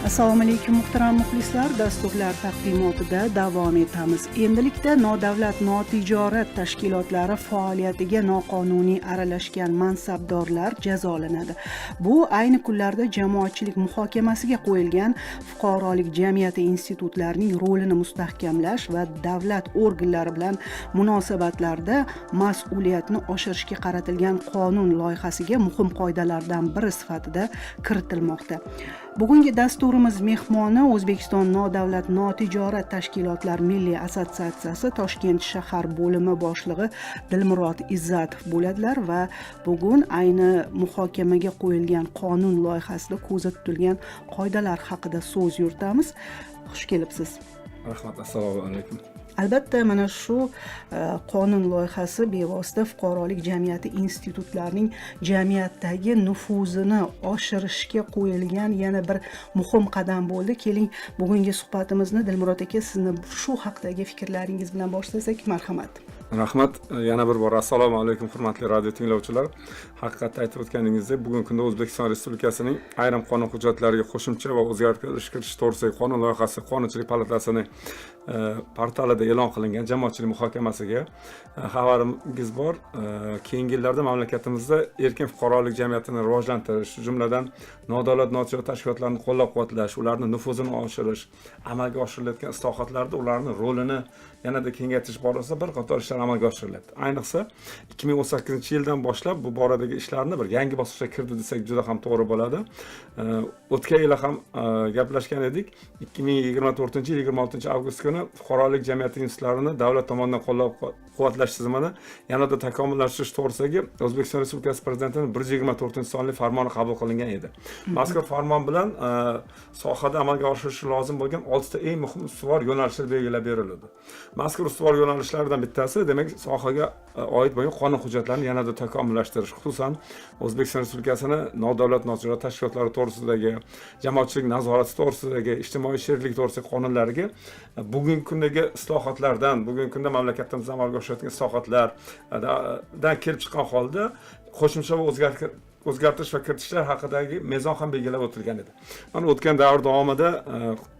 Assalomu alaykum muhtaram muxlislar, dasturlar taqdimotida davom etamiz. Endilikda nodavlat notijorat tashkilotlari faoliyatiga noqonuniy aralashgan mansabdorlar jazolanadi. Bu ayni kunlarda jamoatchilik muhokamasiga qo'yilgan fuqarolik jamiyati institutlarining rolini mustahkamlash va davlat organlari bilan munosabatlarda mas'uliyatni oshirishga qaratilgan qonun loyihasiga muhim qoidalardan biri sifatida kiritilmoqda. Bugungi dasturimiz mehmoni O'zbekiston nodavlat notijorat tashkilotlar milliy assotsiatsiyasi Toshkent shahar bo'limi boshlig'i Dilmurod Izzatov bo'ladilar va bugun ayni muhokamaga qo'yilgan qonun loyihasida ko'zda tutilgan qoidalar haqida so'z yuritamiz. Xush kelibsiz. Rahmat, assalomu alaykum. Albatta, mana shu qonun loyihasi bevosita fuqarolik jamiyati institutlarining jamiyatdagi nufuzini oshirishga qo'yilgan yana bir muhim qadam bo'ldi. Keling, bugungi suhbatimizni Dilmurod aka, sizni shu haqdagi fikrlaringiz bilan boshlasak, marhamat. Rahmat, yana bir bor assalomu alaykum hurmatli radio tinglovchilar. Haqiqatda aytib o'tganingizdek, bugungi kunda O'zbekiston Respublikasining ayrim qonun hujjatlariga qo'shimcha va o'zgartirish kiritish to'g'risidagi qonun loyihasi Qonunchilik palatasining portalida e'lon qilingan jamoatchilik muhokamasiga xabaringiz bor. Keyingi yillarda mamlakatimizda erkin fuqarolik jamiyatini rivojlantirish, jumladan nodavlat notijorat tashkilotlarini qo'llab-quvvatlash, ularning nufuzini oshirish, amalga oshirilayotgan islohotlarda ularning rolini yanada kengaytirish borasida bir qator ishlar amalga oshiriladi. Ayniqsa 2018-yildan boshlab bu boradagi ishlarni bir yangi bosqichga kirdi desak juda ham to'g'ri bo'ladi. O'tgan yil ham gaplashgan edik. 2024-yil 26-avgust kuni fuqarolik jamiyati institutlarini davlat tomonidan qo'llab-quvvatlash tizimini yanada takomillashtirish to'g'risidagi O'zbekiston Respublikasi Prezidentining 124-sonli farmoni qabul qilingan edi. Mazkur farmon bilan sohada amalga oshirilishi lozim bo'lgan 6 ta eng muhim ustuvor yo'nalishlar belgilab berildi. Mazkur ustuvor yo'nalishlardan bittasi, demak, sohaga oid bo'lgan qonun hujjatlarini yanada takomillashtirish, xususan O'zbekiston Respublikasining nodavlat notijorat tashkilotlari to'g'risidagi, jamoatchilik nazorati to'g'risidagi, ijtimoiy sheriklik to'g'risidagi qonunlariga bugungi kundagi islohotlardan, bugungi kunda mamlakatimizda amalga oshayotgan islohotlardan kelib chiqqan holda qo'shimcha va o'zgartirish va kiritishlar haqidagi mezon ham belgilab o'tilgan edi. Mana o'tgan davr davomida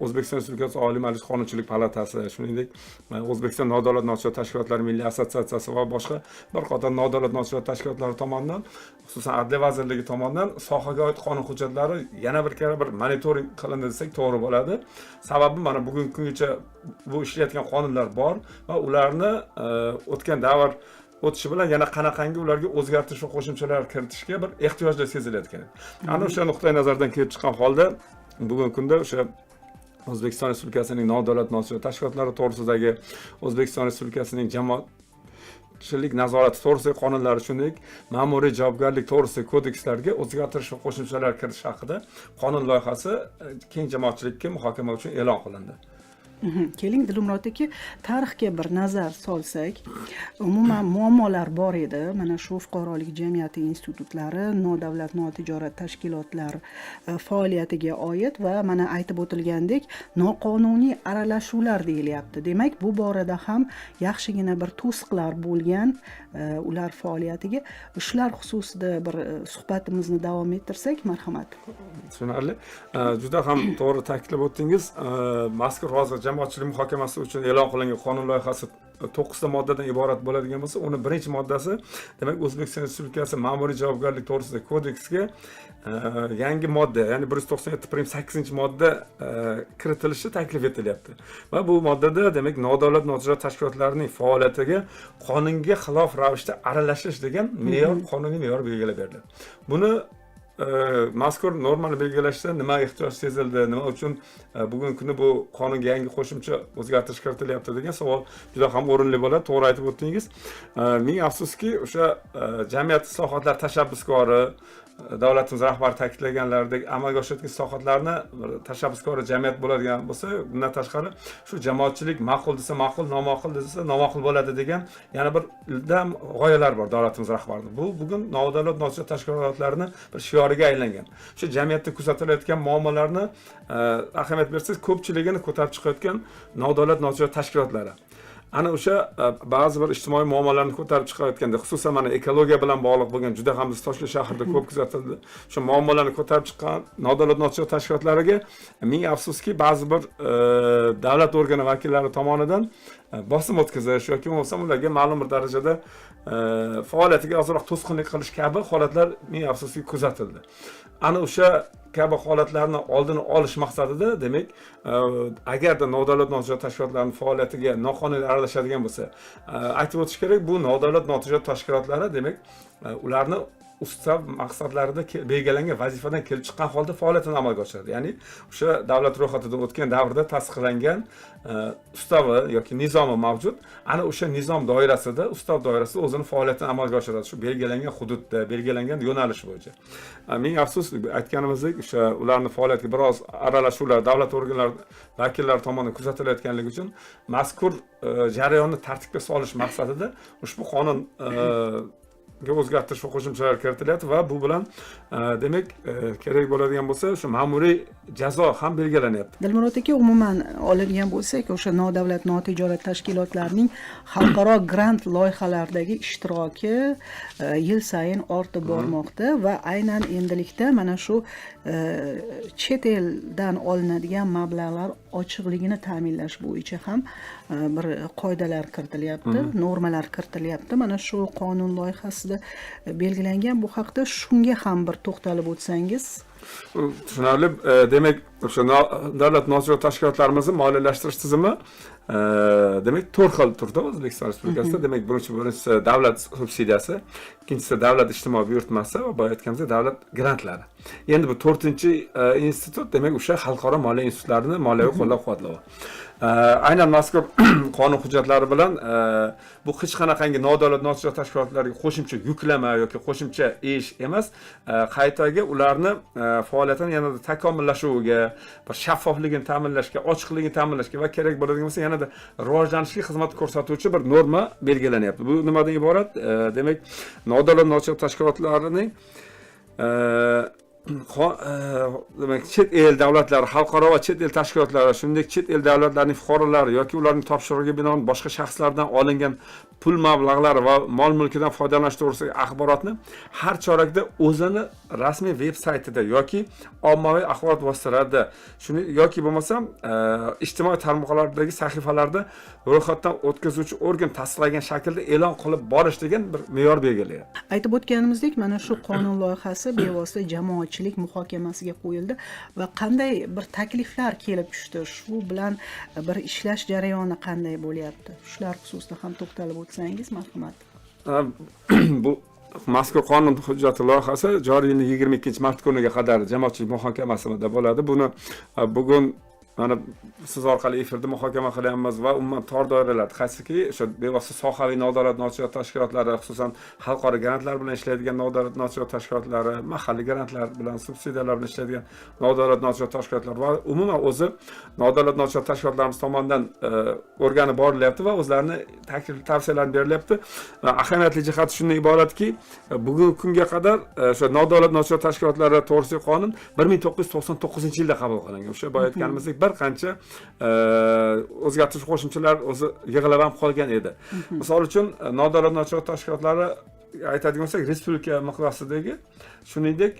O'zbekiston Respublikasi Oliy Majlis Qonunchilik palatasi, shuningdek O'zbekiston nodavlat notijorat tashkilotlari milliy assotsiatsiyasi va boshqa bir qator nodavlat notijorat tashkilotlari tomonidan, xususan Adliya vazirligi tomonidan sohaga oid qonun hujjatlari yana bir karra bir monitoring qilindi desak to'g'ri bo'ladi. Sababi mana bugungi kungacha bu ishlayotgan qonunlar bor va ularni o'tgan davr o'tishi bilan yana qanaqangi ularga o'zgartirish va qo'shimchalar kiritishga bir ehtiyojlar sezilayotgan edi. Ana o'sha nuqtai nazardan kelib chiqqan holda bugungi kunda o'sha O'zbekiston Respublikasining nodavlat notijorat tashkilotlari to'g'risidagi, O'zbekiston Respublikasining jamoatchilik nazorati to'g'risidagi qonunlari, shuningdek ma'muriy javobgarlik to'g'risidagi kodekslarga o'zgartirish va qo'shimchalar kiritish haqida qonun loyihasi keng jamoatchilikka muhokama uchun e'lon qilindi. Keling, Dilmurod aka, tarixga bir nazar solsak, umuman muammolar bor edi. Mana shu fuqarolik jamiyati institutlari, nodavlat notijorat tashkilotlar faoliyatiga oid va mana aytib o'tilgandek, noqonuniy aralashuvlar deyilyapti. Demak, bu borada ham yaxshigina bir to'siqlar bo'lgan ular faoliyatiga. Shular xususida bir suhbatimizni davom ettirsak, marhamat. Tushunarli. Juda ham to'g'ri ta'kidlab o'tdingiz. Mazkur hozir jamoatchilik muhokamasi uchun e'lon qilingan qonun loyihasi 9 ta moddadan iborat bo'ladigan bo'lsa, uni birinchi moddasi, demak, O'zbekiston Respublikasi ma'muriy javobgarlik to'g'risidagi kodeksga yangi modda, ya'ni 197.8-modda kiritilishi taklif etilyapti. Va bu moddada, demak, nodavlat notijorat tashkilotlarining faoliyatiga qonunga xilof ravishda aralashish degan qonuniy me'yor belgilab beriladi. Buni mazkur normani belgilashda nima ehtiyoj sezildi, nima uchun bugungi kunda bu qonunga yangi qo'shimcha o'zgartirish kiritilyapti degan savol juda ham o'rinli bo'ladi. To'g'ri aytib o'tdingiz. Ming afsuski, o'sha jamiyat islohotlar tashabbuskori, davlatimiz rahbari ta'kidlaganlaridek amalga oshayotgan islohotlarni tashabbuskori jamiyat bo'ladigan bo'lsa, bundan tashqari shu jamoatchilik ma'qul desa ma'qul, noma'qul desa noma'qul bo'ladi degan yana bir g'oyalar bor davlatimiz rahbarida. Bu bugun nodavlat notijorat tashkilotlarining bir shioriga aylangan. Shu jamiyatda kuzatilayotgan muammolarni ahamiyat bersangiz, ko'pchiligini ko'tarib chiqayotgan nodavlat notijorat tashkilotlari. ana o'sha ba'zi bir ijtimoiy muammolarni ko'tarib chiqayotganda, xususan mana ekologiya bilan bog'liq bo'lgan juda ham biz Toshkent shahrida ko'p kuzatildi. O'sha muammolarni ko'tarib chiqqan nodavlat notijorat tashkilotlariga ming afsuski ba'zi bir davlat organi vakillari tomonidan bosim o'tkazish yoki bo'lmasa ularga ma'lum bir darajada faoliyatiga ozroq to'sqinlik qilish kabi holatlar ming afsuski kuzatildi. Ana o'sha kabi holatlarni oldini olish maqsadida, demak, agarda nodavlat notijorat tashkilotlarining faoliyatiga noqonuniy aralashadigan bo'lsa, aytib o'tish kerak, bu nodavlat notijorat tashkilotlari, demak, ularni ustav maqsadlarida belgilangan vazifadan kelib chiqqan holda faoliyatini amalga oshiradi. Ya'ni o'sha davlat ro'yxatidan o'tgan davrda tasdiqlangan ustavi yoki nizomi mavjud. Ana o'sha nizom doirasida, ustav doirasida o'zini faoliyatini amalga oshiradi. Shu belgilangan hududda, belgilangan yo'nalish bo'yicha. Ming afsus, aytganimizdek, o'sha ularning faoliyatiga biroz aralashuvlar davlat organlari vakillari tomonidan kuzatilayotganligi uchun mazkur jarayonni tartibga solish maqsadida ushbu qonun o'zgartirish va qo'shimchalar kiritilyapti va bu bilan demak kerak bo'ladigan bo'lsa o'sha ma'muriy jazo ham belgilanyapti. Dilmurod aka, umuman oladigan bo'lsak, o'sha nodavlat notijorat tashkilotlarining xalqaro grant loyihalaridagi ishtiroki yil sayin ortib bormoqda va aynan endilikda mana shu chet eldan olinadigan mablag'lar ochiqligini ta'minlash bo'yicha ham bir qoidalar kiritilyapti, normalar kiritilyapti. Mana shu qonun loyihasida belgilangan. Bu haqda shunga ham bir to'xtalib o'tsangiz. Tushunarli. Demak, o'sha davlat notijorat tashkilotlarimizning moliyalashtirish tizimi demak 4 xil turda O'zbekiston Respublikasida. Demak, birinchisi davlat subsidiyasi, ikkinchisi davlat ijtimoiy buyurtmasi va boya aytganimizdek davlat grantlari. Endi bu 4-institut demak o'sha xalqaro moliya institutlarini moliyaviy qo'llab-quvvatlash. Aynan mazkur qonun hujjatlari bilan bu hech qanaqangi nodavlat notijorat tashkilotlariga qo'shimcha yuklama yoki qo'shimcha ish emas, qaytaga ularni faoliyatini yanada takomillashuviga, bir shaffofligini ta'minlashga, ochiqligini ta'minlashga va kerak bo'ladigan bo'lsa yanada rivojlanishga xizmat ko'rsatuvchi bir norma belgilanyapti. Bu nimadan iborat? Demak, nodavlat notijorat tashkilotlarining demak chet el davlatlari, xalqaro va chet el tashkilotlari, shuningdek chet el davlatlarining fuqarolari yoki ularning topshirig'iga binoan boshqa shaxslardan olingan pul mablag'lari va mol mulkidan foydalanish to'g'risidagi axborotni har chorakda o'zini rasmiy veb-saytida yoki ommaviy axborot vositalarida, shuni yoki bo'lmasam ijtimoiy tarmoqlardagi sahifalarda ro'yxatdan o'tkazuvchi organ tasdiqlagan shaklda e'lon qilib borish degan bir me'yor belgilayapti. Aytib o'tganimizdek, mana shu qonun loyihasi bevosita jamoatchilik muhokamasiga qo'yildi va qanday bir takliflar kelib tushdi, shu bilan bir ishlash jarayoni qanday bo'lyapti? Shular xususida ham to'xtalib o'tsangiz, marhamat. Bu mazkur qonun hujjati loyihasi joriy yilning 22-mart kuniga qadar jamoatchilik muhokamasida bo'ladi. Buni bugun mana siz orqali efirda muhokama qilyapmiz va umuman tor doiralarda, qaysiki o'sha bevosita sohaviy nodavlat notijorat tashkilotlari, xususan xalqaro grantlar bilan ishlaydigan nodavlat notijorat tashkilotlari, mahalliy grantlar bilan, subsidiyalar bilan ishlaydigan nodavlat notijorat tashkilotlar va umuman o'zi nodavlat notijorat tashkilotlarimiz tomonidan o'rganib borilyapti va o'zlarini taklif tavsiyalarini berilyapti. Ahamiyatli jihati shundan iboratki, bugungi kunga qadar o'sha nodavlat notijorat tashkilotlari to'g'risidagi qonun 1999-yilda qabul qilingan. O'sha boya aytganimizdek bir qancha o'zgartirish qo'shimchalar o'zi yig'ilib ham qolgan edi. Misol uchun nodavlat notijorat tashkilotlari aytadigan bo'lsak, respublika miqyosidagi, shuningdek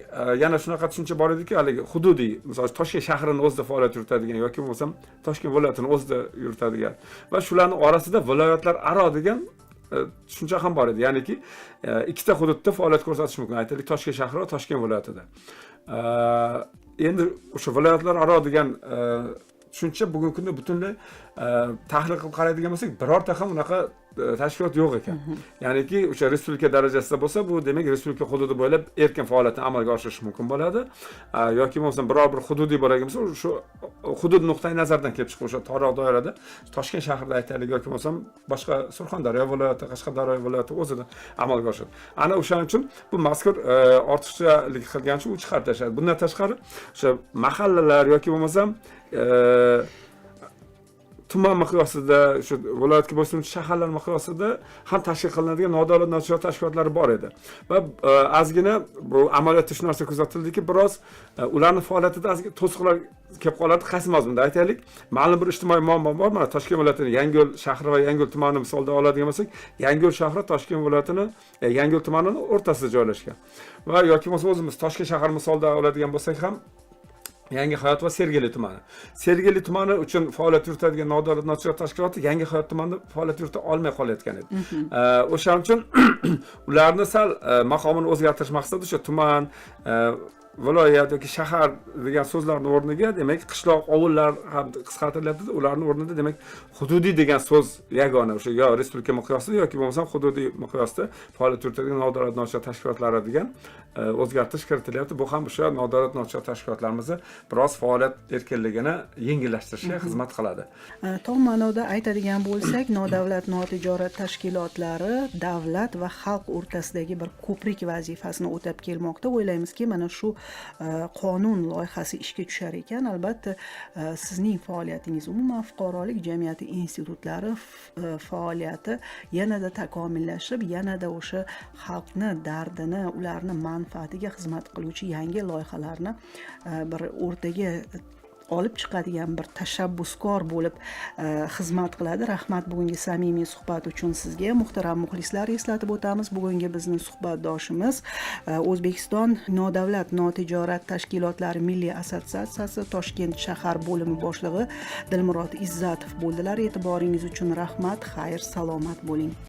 yana shunaqa tushuncha bor ediki, haligi hududiy, misol Toshkent shahrining o'zida faoliyat yuritadigan yoki bo'lmasam Toshkent viloyatining o'zida yuritadigan va shularning orasida viloyatlar aro degan tushuncha ham bor edi. Ya'niki ikkita hududda faoliyat ko'rsatish mumkin. Aytaylik, Toshkent shahri va Toshkent viloyatida. Endi o'sha viloyatlar aro degan tushuncha bugungi kunda butunlay tahlil qilib qaraydigan bo'lsak, birorta ham unaqa tashkilot yo'q ekan. Ya'niki o'sha respublika darajasida bo'lsa, bu demak respublika hududi bo'ylab erkin faoliyatni amalga oshirish mumkin bo'ladi. Yoki bo'lmasam biror bir hududiy bo'ladigan bo'lsa, shu hudud nuqtai nazaridan kelib chiqib o'sha tor doirada Toshkent shahrida aytaylik yoki bo'lmasam boshqa Surxondaryo viloyati, Qashqadaryo viloyati o'zida amalga oshadi. Ana o'shaning uchun bu mazkur ortiqchalik qilgan uchun u chiqarib tashladi. Bundan tashqari o'sha mahallalar yoki bo'lmasam tuman miqyosida, shu viloyatga bo'ysunuvchi shaharlar miqyosida ham tashkil qilinadigan nodavlat notijorat tashkilotlari bor edi. Va ozgina bu amaliyotda shu narsa kuzatildiki, biroz ularning faoliyatida ozgina to'siqlar kelib qoladi. Qaysi mazmunda aytaylik, ma'lum bir ijtimoiy muammo bor. Mana Toshkent viloyatining Yangiyo'l shahri va Yangiyo'l tumanini misolda oladigan bo'lsak, Yangiyo'l shahri Toshkent viloyatining Yangiyo'l tumanining o'rtasida joylashgan. Va yoki bo'lmasa o'zimiz Toshkent shahar misolda oladigan bo'lsak ham Yangi hayot va Sergeli tumani. Sergeli tumani uchun faoliyat yuritadigan nodavlat notijorat tashkiloti Yangi hayot tumanida faoliyat yurita olmay qolayotgan edi. O'shaning uchun ularni sal maqomini o'zgartirish maqsadida o'sha tuman, viloyat yoki shahar degan so'zlarning o'rniga demak qishloq, ovullar ham qisqartirilyapti. Ularning o'rnida demak hududiy degan so'z yagona o'sha yo respublika miqyosida yoki bo'lmasa hududiy miqyosda faoliyat yuritadigan nodavlat notijorat tashkilotlari degan o'zgartirish kiritilyapti. Bu ham o'sha nodavlat notijorat tashkilotlarimizni biroz faoliyat erkinligini yengillashtirishga xizmat qiladi. Tom ma'noda aytadigan bo'lsak, nodavlat notijorat tashkilotlari davlat va xalq o'rtasidagi bir ko'prik vazifasini o'tab kelmoqda. O'ylaymizki, mana shu qonun loyihasi ishga tushar ekan, albatta sizning faoliyatingiz, umuman fuqarolik jamiyati institutlari faoliyati yanada takomillashib, yanada o'sha xalqni dardini, ularni manfaatiga xizmat qiluvchi yangi loyihalarni bir o'rtaga olib chiqadigan bir tashabbuskor bo'lib xizmat qiladi. Rahmat bugungi samimiy suhbat uchun sizga. Muhtaram muxlislar, eslatib o'tamiz, bugungi bizning suhbatdoshimiz O'zbekiston nodavlat notijorat tashkilotlari milliy assotsiatsiyasi Toshkent shahar bo'limi boshlig'i Dilmurod Izzatov bo'ldilar. E'tiboringiz uchun rahmat, xayr, salomat bo'ling.